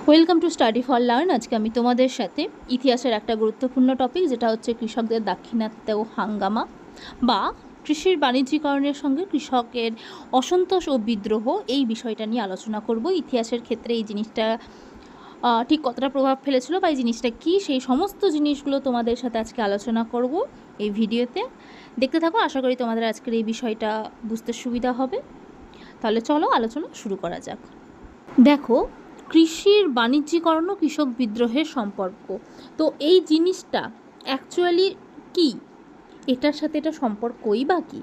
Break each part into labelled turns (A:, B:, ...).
A: Welcome to study for learn. আজকে আমি তোমাদের সাথে ইতিহাসের একটা গুরুত্বপূর্ণ টপিক, যেটা হচ্ছে কৃষকদের দাক্ষিণাত্য হাঙ্গামা বা কৃষির বাণিজ্যিকরণের সঙ্গে কৃষকের অসন্তোষ ও বিদ্রোহ, এই বিষয়টা নিয়ে আলোচনা করব। ইতিহাসের ক্ষেত্রে এই জিনিসটা ঠিক কতটা প্রভাব ফেলেছিল বা এই জিনিসটা কী, সেই সমস্ত জিনিসগুলো তোমাদের সাথে আজকে আলোচনা করব এই ভিডিওতে। দেখতে থাকো, আশা করি তোমাদের আজকের এই বিষয়টা বুঝতে সুবিধা হবে। তাহলে চলো আলোচনা শুরু করা যাক। দেখো, কৃষির বাণিজ্যিকরণ ও কৃষক বিদ্রোহের সম্পর্ক, তো এই জিনিসটা অ্যাকচুয়ালি কি, এটার সাথে এটা সম্পর্কই বা কী,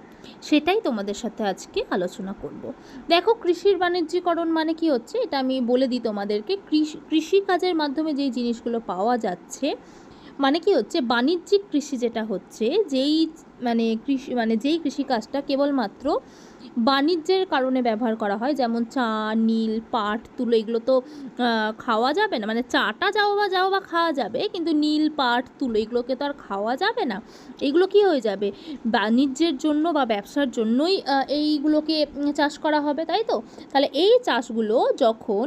A: সেটাই তোমাদের সাথে আজকে আলোচনা করব। দেখো, কৃষির বাণিজ্যিকরণ মানে কি হচ্ছে, এটা আমি বলে দিই তোমাদেরকে। কৃষিকাজের মাধ্যমে যেই জিনিসগুলো পাওয়া যাচ্ছে, মানে কি হচ্ছে, বাণিজ্যিক কৃষি যেটা হচ্ছে, যেই কৃষিকাজটা কেবলমাত্র বাণিজ্যের কারণে ব্যবহার করা হয়, যেমন চা, নীল, পাট, তুলো, এগুলো তো খাওয়া যাবে না। মানে চাটা যাও বা খাওয়া যাবে, কিন্তু নীল, পাট, তুলো এগুলোকে তো আর খাওয়া যাবে না। এগুলো কি হয়ে যাবে, বাণিজ্যের জন্য বা ব্যবসার জন্যই এইগুলোকে চাষ করা হবে, তাই তো? তাহলে এই চাষগুলো যখন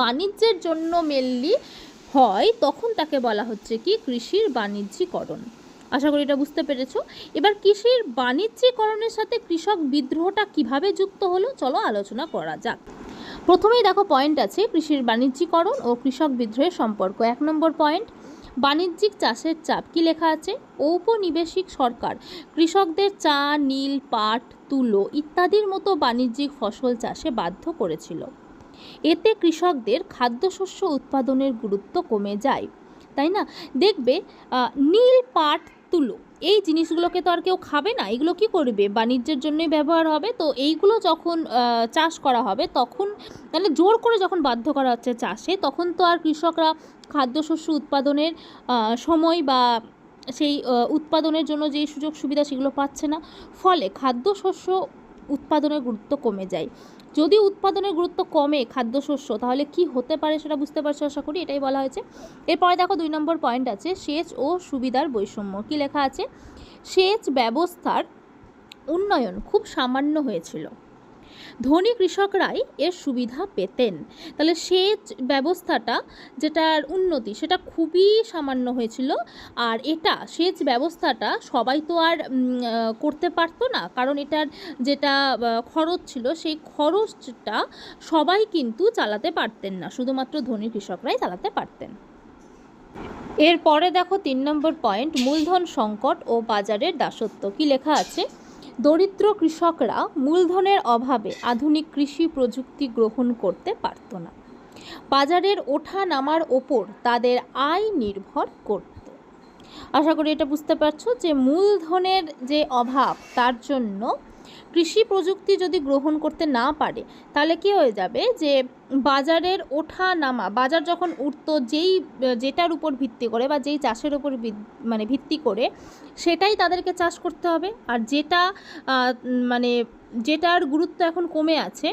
A: বাণিজ্যের জন্য মেনলি হয়, তখন তাকে বলা হচ্ছে কি, কৃষির বাণিজ্যিকরণ। আশা করি এটা বুঝতে পেরেছো। এবার কৃষির বাণিজ্যিকরণের সাথে কৃষক বিদ্রোহটা কিভাবে যুক্ত হলো, চলো আলোচনা করা যাক। প্রথমেই দেখো পয়েন্ট আছে, কৃষির বাণিজ্যিকরণ ও কৃষক বিদ্রোহের সম্পর্ক। 1 নম্বর পয়েন্ট, বাণিজ্যিক চাষের চাপ। কি লেখা আছে? ঔপনিবেশিক সরকার কৃষকদের চা, নীল, পাট, তুলো ইত্যাদির মতো বাণিজ্যিক ফসল চাষে বাধ্য করেছিল। এতে কৃষকদের খাদ্যশস্য উৎপাদনের গুরুত্ব কমে যায়, তাই না? দেখবে নীল, পাট, তুলো এই জিনিসগুলোকে তো আর কেউ খাবে না, এগুলো কি করবে, বাণিজ্যের জন্যই ব্যবহার হবে। তো এইগুলো যখন চাষ করা হবে, তখন মানে জোর করে যখন বাধ্য করা হচ্ছে চাষে, তখন তো আর কৃষকরা খাদ্যশস্য উৎপাদনের সময় বা সেই উৎপাদনের জন্য যেই সুযোগ সুবিধা সেগুলো পাচ্ছে না, ফলে খাদ্যশস্য উৎপাদনের গুরুত্ব কমে যায়। যদি উৎপাদনের গুরুত্ব কমে খাদ্যশস্য, তাহলে কি হতে পারে সেটা বুঝতে পারছো আশা করি, এটাই বলা হয়েছে। এরপরে দেখো 2 নম্বর পয়েন্ট আছে, সেচ ও সুবিধার বৈষম্য। কি লেখা আছে? সেচ ব্যবস্থার উন্নয়ন খুব সামান্য হয়েছিল, ধনী কৃষকরাই এর সুবিধা পেতেন। তাহলে সেচ ব্যবস্থাটা, যেটার উন্নতি, সেটা খুবই সামান্য হয়েছিল। আর এটা সেচ ব্যবস্থাটা সবাই তো আর করতে পারতো না, কারণ এটার যেটা খরচ ছিল, সেই খরচটা সবাই কিন্তু চালাতে পারতেন না, শুধুমাত্র ধনী কৃষকরাই চালাতে পারতেন। এরপরে দেখো 3 নম্বর পয়েন্ট, মূলধন সংকট ও বাজারের দাসত্ব। কি লেখা আছে? দরিদ্র কৃষকরা মূলধনের অভাবে আধুনিক কৃষি প্রযুক্তি গ্রহণ করতে পারত না। বাজারের ওঠা নামার ওপর তাদের আয় নির্ভর করত। আশা করি এটা বুঝতে পারছো যে মূলধনের যে অভাব, তার জন্য কৃষি প্রযুক্তি যদি গ্রহণ করতে না পারে, তাহলে কি হয়ে যাবে, যে বাজারের ওঠা নামা, বাজার যখন উঠতো যেটার উপর ভিত্তি করে বা যেই চাষের উপর ভিত্তি করে, সেটাই তাদেরকে চাষ করতে হবে। আর যেটার গুরুত্ব এখন কমে আছে,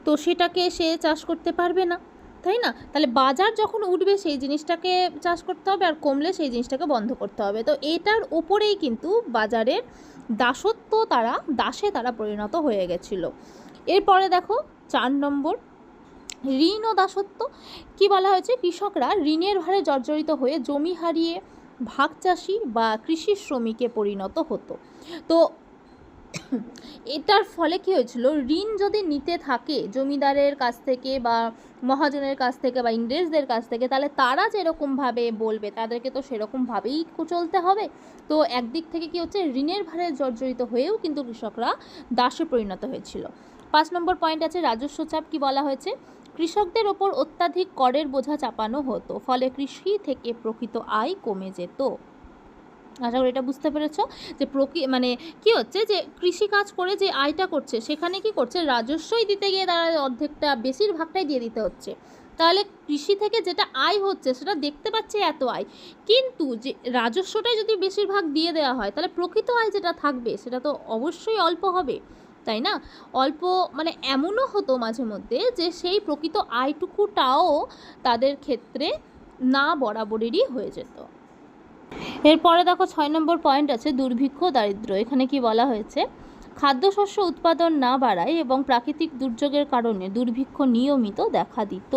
A: তো সেটাকে সে চাষ করতে পারবে না, তাই না? তাহলে বাজার যখন উঠবে সেই জিনিসটাকে চাষ করতে হবে, আর কমলে সেই জিনিসটাকে বন্ধ করতে হবে। তো এটার ওপরেই কিন্তু বাজারের দাসে তারা পরিণত হয়ে গেছিল। এরপরে দেখো 4 নম্বর, ঋণ ও দাসত্ব। কি বলা হয়েছে? কৃষকরা ঋণের ভারে জর্জরিত হয়ে জমি হারিয়ে ভাগ চাষি বা কৃষি শ্রমিকে পরিণত হতো। তো এটার ফলে কি হয়েছিল, ঋণ যদি নিতে থাকে জমিদারের কাছ থেকে বা মহাজনের কাছ থেকে বা ইংরেজদের কাছ থেকে, তাহলে তারা যেরকমভাবে বলবে তাদেরকে তো সেরকমভাবেই চলতে হবে। তো একদিক থেকে কি হচ্ছে, ঋণের ভারে জর্জরিত হয়েও কিন্তু কৃষকরা দাসে পরিণত হয়েছিল। 5 নম্বর পয়েন্ট আছে, রাজস্ব চাপ। কি বলা হয়েছে? কৃষকদের ওপর অত্যাধিক করের বোঝা চাপানো হতো, ফলে কৃষি থেকে প্রকৃত আয় কমে যেত। আশা করি এটা বুঝতে পেরেছ যে কি হচ্ছে, যে কৃষিকাজ করে যে আয়টা করছে, সেখানে কি করছে, রাজস্বই দিতে গিয়ে তারা অর্ধেকটা, বেশিরভাগটাই দিয়ে দিতে হচ্ছে। তাহলে কৃষি থেকে যেটা আয় হচ্ছে সেটা দেখতে পাচ্ছে এত আয়, কিন্তু যে রাজস্বটাই যদি বেশিরভাগ দিয়ে দেওয়া হয়, তাহলে প্রকৃত আয় যেটা থাকবে সেটা তো অবশ্যই অল্প হবে, তাই না? অল্প এমনও হতো মাঝে মধ্যে যে সেই প্রকৃত আয়টুকুটাও তাদের ক্ষেত্রে না বরাবরেরই হয়ে যেত। এরপরে দেখো 6 নম্বর পয়েন্ট আছে, দুর্ভিক্ষ দারিদ্র্য। এখানে কি বলা হয়েছে? খাদ্যশস্য উৎপাদন না বাড়ায় এবং প্রাকৃতিক দুর্যোগের কারণে দুর্ভিক্ষ নিয়মিত দেখা দিত।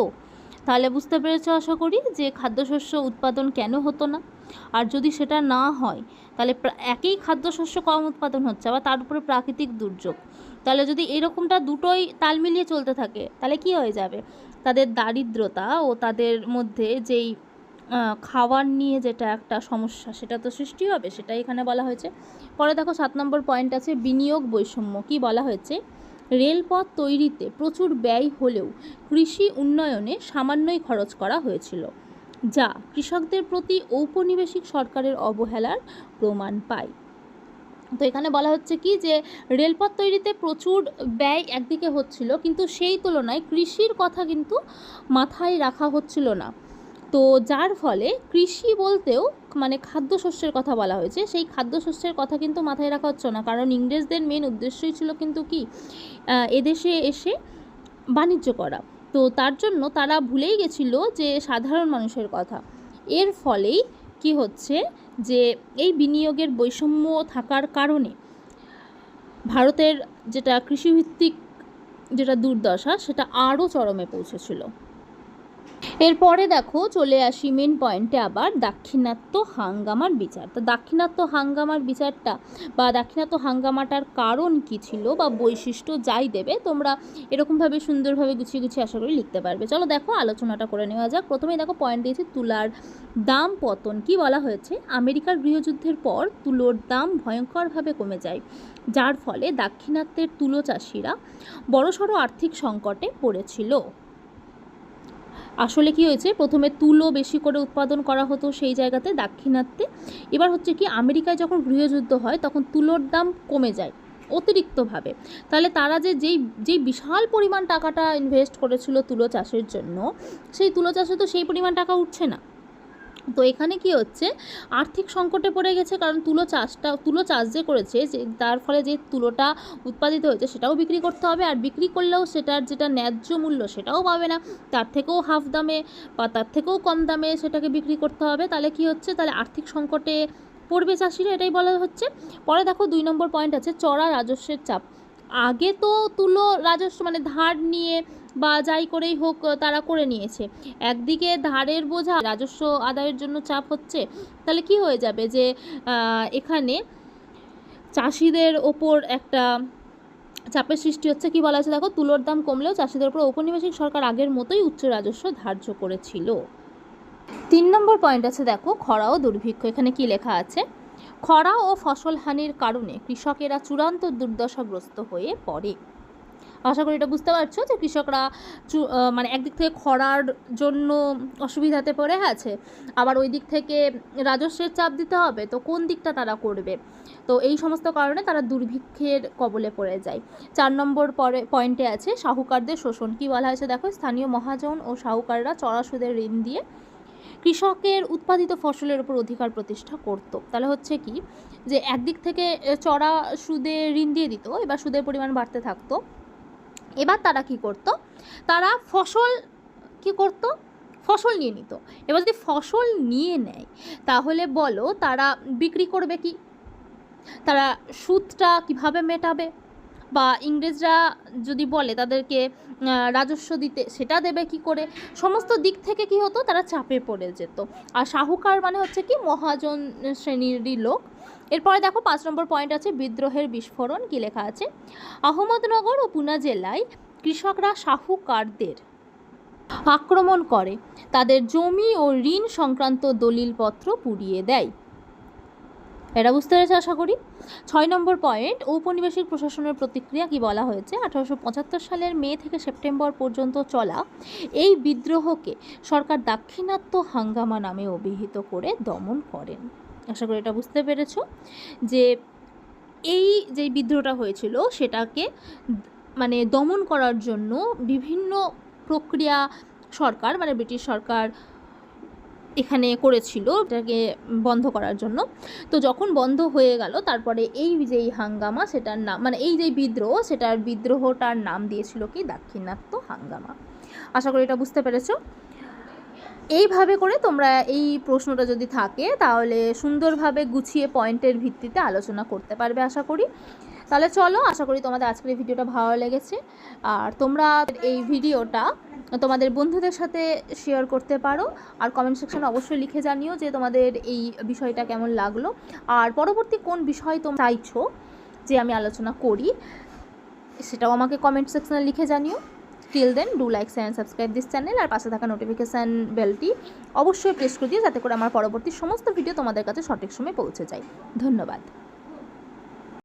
A: তাহলে বুঝতে পেরেছো আশা করি যে খাদ্যশস্য উৎপাদন কেন হতো না। আর যদি সেটা না হয় তাহলে একই খাদ্যশস্য কম উৎপাদন হচ্ছে, আবার তার উপরে প্রাকৃতিক দুর্যোগ, তাহলে যদি এরকমটা দুটোই তাল মিলিয়ে চলতে থাকে তাহলে কি হয়ে যাবে, তাদের দারিদ্রতা ও তাদের মধ্যে যেই খাওয়ার নিয়ে যেটা একটা সমস্যা সেটা তো সৃষ্টি হবে, সেটাই এখানে বলা হয়েছে। পরে দেখো 7 নম্বর পয়েন্ট আছে বিনিয়োগ বৈষম্য। কি বলা হয়েছে, রেলপথ তৈরিতে প্রচুর ব্যয় হলেও কৃষি উন্নয়নে সামান্যই খরচ করা হয়েছিল, যা কৃষকদের প্রতি ঔপনিবেশিক সরকারের অবহেলার প্রমাণ পায়। তো এখানে বলা হচ্ছে কি যে রেলপথ তৈরিতে প্রচুর ব্যয় একদিকে হচ্ছিল, কিন্তু সেই তুলনায় কৃষির কথা কিন্তু মাথায় রাখা হচ্ছিল না। তো যার ফলে কৃষি বলতেও মানে খাদ্যশস্যের কথা বলা হয়েছে, সেই খাদ্যশস্যের কথা কিন্তু মাথায় রাখা হচ্ছে না, কারণ ইংরেজদের মেন উদ্দেশ্যই ছিল কিন্তু কি এদেশে এসে বাণিজ্য করা। তো তার জন্য তারা ভুলেই গেছিল যে সাধারণ মানুষের কথা। এর ফলেই কি হচ্ছে যে এই বিনিয়োগের বৈষম্য থাকার কারণে ভারতের যেটা কৃষিভিত্তিক যেটা দুর্দশা সেটা আরও চরমে পৌঁছেছিল। এরপরে দেখো চলে আসি মেন পয়েন্টে, আবার দাক্ষিণাত্য হাঙ্গামার বিচার। তো দাক্ষিণাত্য হাঙ্গামার বিচারটা বা দাক্ষিণাত্য হাঙ্গামাটার কারণ কি ছিল বা বৈশিষ্ট্য যাই দেবে তোমরা এরকমভাবে সুন্দরভাবে গুছিয়ে গুছিয়ে আশা করি লিখতে পারবে। চলো দেখো আলোচনাটা করে নেওয়া যাক। প্রথমেই দেখো পয়েন্ট দিয়েছি তুলার দাম পতন। কি বলা হয়েছে, আমেরিকার গৃহযুদ্ধের পর তুলোর দাম ভয়ঙ্করভাবে কমে যায়, যার ফলে দাক্ষিণাত্যের তুলো চাষিরা বড়সড় আর্থিক সংকটে পড়েছিল। আসলে কি হয়েছে, প্রথমে তুলো বেশি করে উৎপাদন করা হতো সেই জায়গাতে দাক্ষিণাত্যে, এবার হচ্ছে কি আমেরিকায় যখন গৃহযুদ্ধ হয় তখন তুলোর দাম কমে যায় অতিরিক্তভাবে, তাহলে তারা যেই বিশাল পরিমাণ টাকাটা ইনভেস্ট করেছিল তুলো চাষের জন্য, সেই তুলো চাষে তো সেই পরিমাণ টাকা উঠছে না। তো এখানে কি হচ্ছে, আর্থিক সংকটে পড়ে গেছে, কারণ তুলো চাষ যে করেছে যে তার ফলে যে তুলোটা উৎপাদিত হয়েছে সেটাও বিক্রি করতে হবে, আর বিক্রি করলেও সেটার যেটা ন্যায্য মূল্য সেটাও পাবে না, তার থেকেও হাফ দামে বা তার থেকেও কম দামে সেটাকে বিক্রি করতে হবে। তাহলে কি হচ্ছে, তাহলে আর্থিক সংকটে পড়বে চাষিরা, এটাই বলা হচ্ছে। পরে দেখো 2 নম্বর পয়েন্ট আছে চড়া রাজস্বের চাপ। আগে তো তুলো রাজস্ব মানে ধার নিয়ে বা যাই করেই হোক তারা করে নিয়েছে, একদিকে ধারের বোঝা রাজস্ব আদায়ের জন্য চাপ হচ্ছে, তাহলে কি হয়ে যাবে যে এখানে চাষিদের ওপর একটা চাপের সৃষ্টি হচ্ছে। কি বলা হচ্ছে দেখো, তুলোর দাম কমলেও চাষিদের উপর ঔপনিবেশিক সরকার আগের মতোই উচ্চ রাজস্ব ধার্য করেছিল। 3 নম্বর পয়েন্ট আছে দেখো খরা ও দুর্ভিক্ষ। এখানে কি লেখা আছে, খরা ও ফসল হানির কারণে কৃষকেরা চূড়ান্ত দুর্দশাগ্রস্ত হয়ে পড়ে। আশা করি এটা বুঝতে পারছো যে কৃষকরা মানে একদিক থেকে খরার জন্য অসুবিধাতে পড়ে আছে, আবার ওই দিক থেকে রাজস্বের চাপ দিতে হবে, তো কোন দিকটা তারা করবে, তো এই সমস্ত কারণে তারা দুর্ভিক্ষের কবলে পড়ে যায়। 4 নম্বর পয়েন্টে আছে সাহুকারদের শোষণ। কি বলা হয়েছে দেখো, স্থানীয় মহাজন ও সাহুকাররা চড়া সুদের ঋণ দিয়ে কৃষকের উৎপাদিত ফসলের উপর অধিকার প্রতিষ্ঠা করত। তাহলে হচ্ছে কি যে একদিক থেকে চড়া সুদে ঋণ দিয়ে দিত, এবার সুদের পরিমাণ বাড়তে থাকতো, এবার তারা কি করত, তারা ফসল নিয়ে নিত। এবার যদি ফসল নিয়ে নেয় তাহলে বলো তারা বিক্রি করবে কি, তারা সুদটা কিভাবে মেটাবে, বা ইংরেজরা যদি বলে তাদেরকে রাজস্ব দিতে সেটা দেবে কি করে, সমস্ত দিক থেকে কি হতো, তারা চাপে পড়ে যেত। আর সাহুকার মানে হচ্ছে কি মহাজন শ্রেণীরই লোক। এরপরে দেখো 5 নম্বর পয়েন্ট আছে বিদ্রোহের বিস্ফোরণ। কি লেখা আছে, আহমদনগর ও পুনা জেলায় কৃষকরা সাহুকারদের আক্রমণ করে, তাদের জমি ও ঋণ সংক্রান্ত দলিলপত্র পুড়িয়ে দেয়। এটা বুঝতে পেরেছে আশা করি। 6 নম্বর পয়েন্ট ঔপনিবেশিক প্রশাসনের প্রতিক্রিয়া। কি বলা হয়েছে, 1875 সালের মে থেকে সেপ্টেম্বর পর্যন্ত চলা এই বিদ্রোহকে সরকার দাক্ষিণাত্য হাঙ্গামা নামে অভিহিত করে দমন করেন। আশা করি এটা বুঝতে পেরেছো যে এই যে বিদ্রোহটা হয়েছিল সেটাকে মানে দমন করার জন্য বিভিন্ন প্রক্রিয়া সরকার মানে ব্রিটিশ সরকার এখানে করেছিল এটাকে বন্ধ করার জন্য। তো যখন বন্ধ হয়ে গেল তারপরে এই যেই হাঙ্গামা সেটার নাম মানে এই যে বিদ্রোহটার নাম দিয়েছিল কি দাক্ষিণাত্য হাঙ্গামা। আশা করি এটা বুঝতে পেরেছো। এইভাবে করে তোমরা এই প্রশ্নটা যদি থাকে তাহলে সুন্দরভাবে গুছিয়ে পয়েন্টের ভিত্তিতে আলোচনা করতে পারবে আশা করি। তাহলে চলো, আশা করি তোমাদের আজকের এই ভিডিওটা ভালো লেগেছে, আর তোমরা এই ভিডিওটা তোমাদের বন্ধুদের সাথে শেয়ার করতে পারো, আর কমেন্ট সেকশনে অবশ্যই লিখে জানিও যে তোমাদের এই বিষয়টা কেমন লাগলো, আর পরবর্তী কোন বিষয় তোমরা চাইছো যে আমি আলোচনা করি সেটাও আমাকে কমেন্ট সেকশনে লিখে জানিও। Till then, do like and subscribe this channel, আর পাশে থাকা নোটিফিকেশান বেলটি অবশ্যই প্রেস করে দিও যাতে করে আমার পরবর্তী সমস্ত ভিডিও তোমাদের কাছে সঠিক সময়ে পৌঁছে যায়। ধন্যবাদ।